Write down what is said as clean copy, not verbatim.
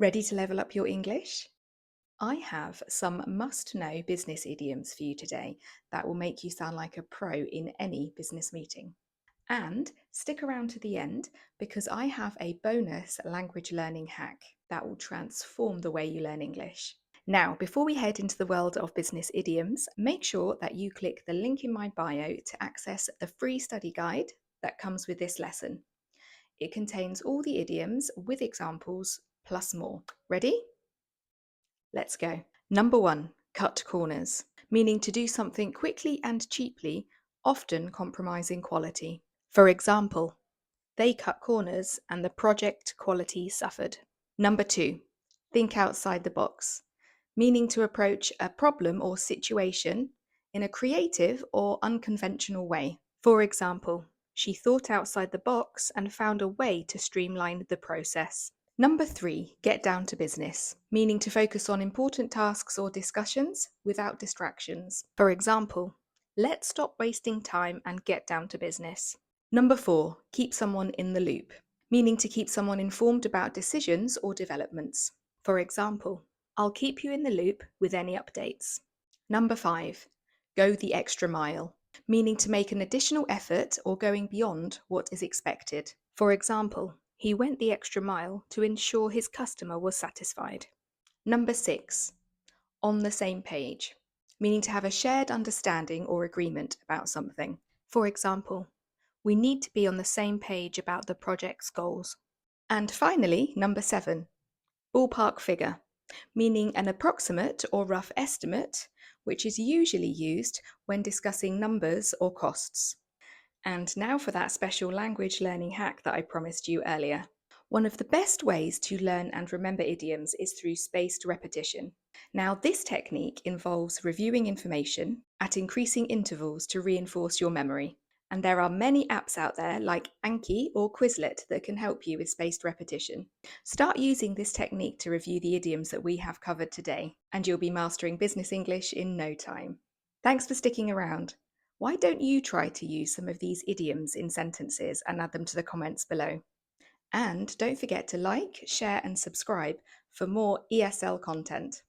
Ready to level up your English? I have some must know business idioms for you today that will make you sound like a pro in any business meeting. And stick around to the end because I have a bonus language learning hack that will transform the way you learn English. Now, before we head into the world of business idioms, make sure that you click the link in my bio to access the free study guide that comes with this lesson. It contains all the idioms with examples plus more. Ready? Let's go. Number 1, cut corners, meaning to do something quickly and cheaply, often compromising quality. For example, they cut corners and the project quality suffered. Number 2, think outside the box, meaning to approach a problem or situation in a creative or unconventional way. For example, she thought outside the box and found a way to streamline the process. Number 3, get down to business, meaning to focus on important tasks or discussions without distractions. For example, let's stop wasting time and get down to business. Number 4, keep someone in the loop, meaning to keep someone informed about decisions or developments. For example, I'll keep you in the loop with any updates. Number 5, go the extra mile, meaning to make an additional effort or going beyond what is expected. For example, he went the extra mile to ensure his customer was satisfied. Number 6, on the same page, meaning to have a shared understanding or agreement about something. For example, we need to be on the same page about the project's goals. And finally, number 7, ballpark figure, meaning an approximate or rough estimate, which is usually used when discussing numbers or costs. And now for that special language learning hack that I promised you earlier. One of the best ways to learn and remember idioms is through spaced repetition. Now, this technique involves reviewing information at increasing intervals to reinforce your memory. And there are many apps out there like Anki or Quizlet that can help you with spaced repetition. Start using this technique to review the idioms that we have covered today, and you'll be mastering business English in no time. Thanks for sticking around. Why don't you try to use some of these idioms in sentences and add them to the comments below? And don't forget to like, share, and subscribe for more ESL content.